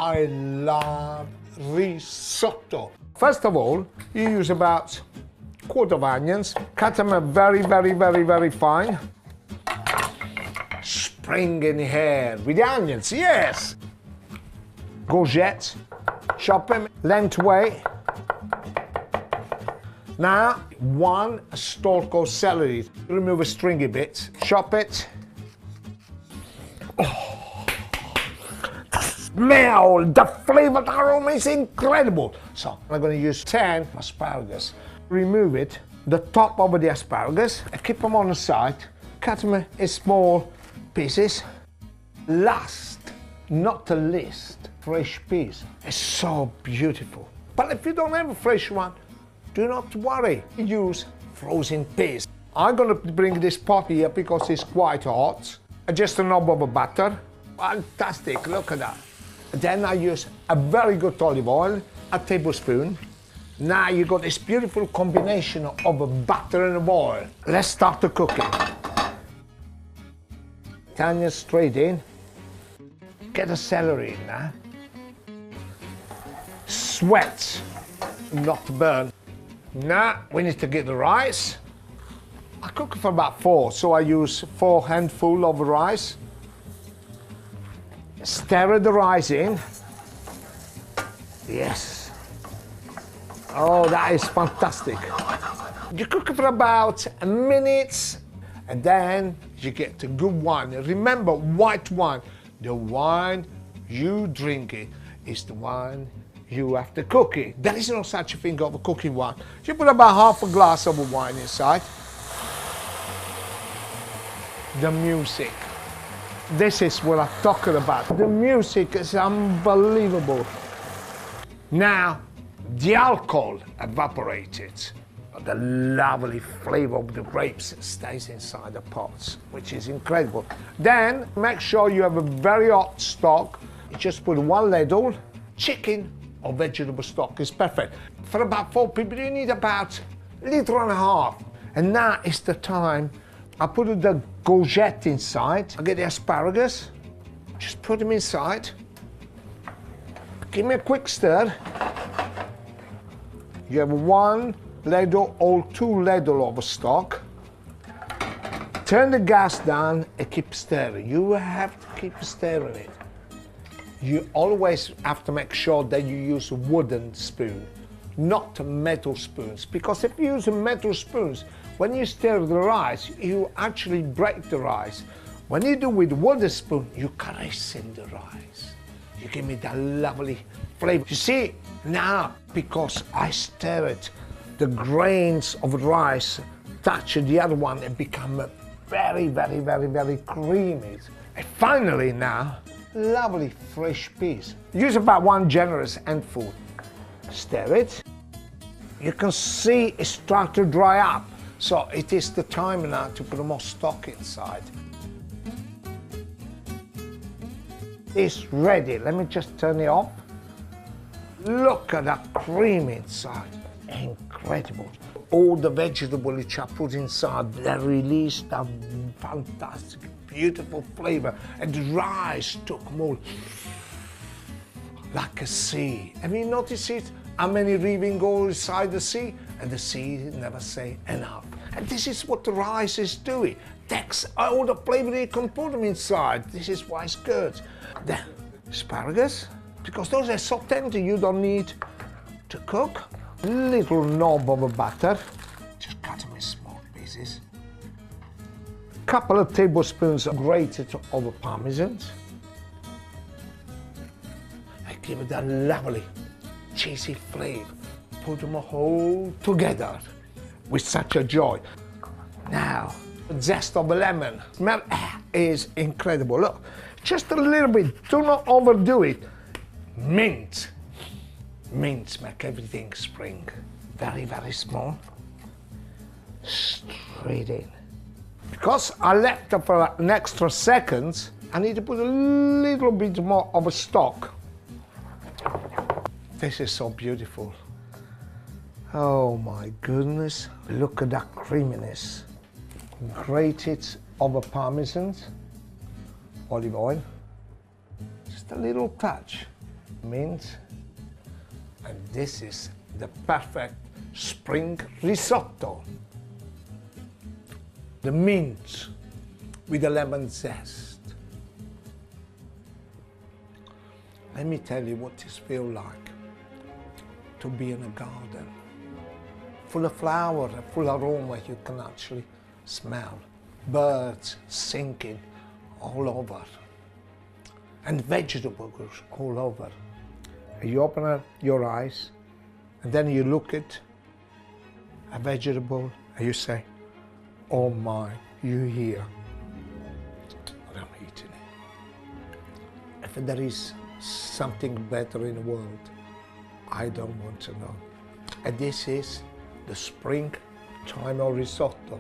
I love risotto. First of all, you use about a quarter of onions, cut them very fine. Spring in here with the onions, yes! Courgettes, chop them lengthwise. Now, 1 stalk of celery. Remove a stringy bit, chop it. Oh, the smell, the flavor, the aroma is incredible. So, I'm going to use 10 asparagus. Remove it, the top of the asparagus, and keep them on the side. Cut them in small pieces. Last, not the least, fresh peas. It's so beautiful. But if you don't have a fresh one, do not worry, use frozen peas. I'm gonna bring this pot here because it's quite hot. Just a knob of butter. Fantastic, look at that. Then I use a very good olive oil, a tablespoon. Now you got this beautiful combination of butter and oil. Let's start the cooking. Onion straight in. Get the celery in now. Sweat, not burn. Now we need to get the rice. I cook it for about 4, so I use 4 handfuls of rice. Stir the rice in. Yes. Oh, that is fantastic. You cook it for about a minute, and then you get the good wine. Remember, white wine. The wine you drink it is the wine you have to cook it. There is no such a thing of a cooking wine. You put about half a glass of wine inside. The music. This is what I'm talking about. The music is unbelievable. Now, the alcohol evaporated. The lovely flavor of the grapes stays inside the pots, which is incredible. Then, make sure you have a very hot stock. You just put 1 ladle, chicken or vegetable stock is perfect. For about 4 people, you need about 1.5 liters. And now is the time. I put the courgette inside. I get the asparagus, just put them inside. Give me a quick stir. You have 1 ladle or 2 ladle of stock. Turn the gas down and keep stirring. You have to keep stirring it. You always have to make sure that you use a wooden spoon, not metal spoons, because if you use metal spoons, when you stir the rice, you actually break the rice. When you do with wooden spoon, you caress in the rice. You give me that lovely flavor. You see, now, because I stir it, the grains of rice touch the other one and become very creamy. And finally now, lovely fresh peas. Use about 1 generous handful. Stir it. You can see it start to dry up. So it is the time now to put more stock inside. It's ready. Let me just turn it off. Look at that cream inside. Incredible. All the vegetables which I put inside, they release that fantastic, beautiful flavor. And the rice took more like a sea. Have you noticed it? How many rivers go inside the sea? And the sea never say enough. And this is what the rice is doing. Takes all the flavor you can put them inside. This is why it's good. Then asparagus, because those are so tender you don't need to cook. A little knob of butter. Just cut them in small pieces. Couple of tablespoons of grated over parmesan. I give it that lovely cheesy flavor. Put them all together with such a joy. Now, the zest of a lemon. Smell is incredible. Look, just a little bit. Do not overdo it. Mint. Mint make everything spring. Very small. Straight in. Because I left it for an extra second, I need to put a little bit more of a stock. This is so beautiful. Oh my goodness, look at that creaminess. Grated over parmesan, olive oil, just a little touch. mint, and this is the perfect spring risotto. The mint with the lemon zest. Let me tell you what this feels like to be in a garden, full of flower, full of aroma. You can actually smell birds singing all over, and vegetables all over. You open your eyes, and then you look at a vegetable, and you say, oh my, you here. And I'm eating it. If there is something better in the world, I don't want to know. And this is the springtime risotto.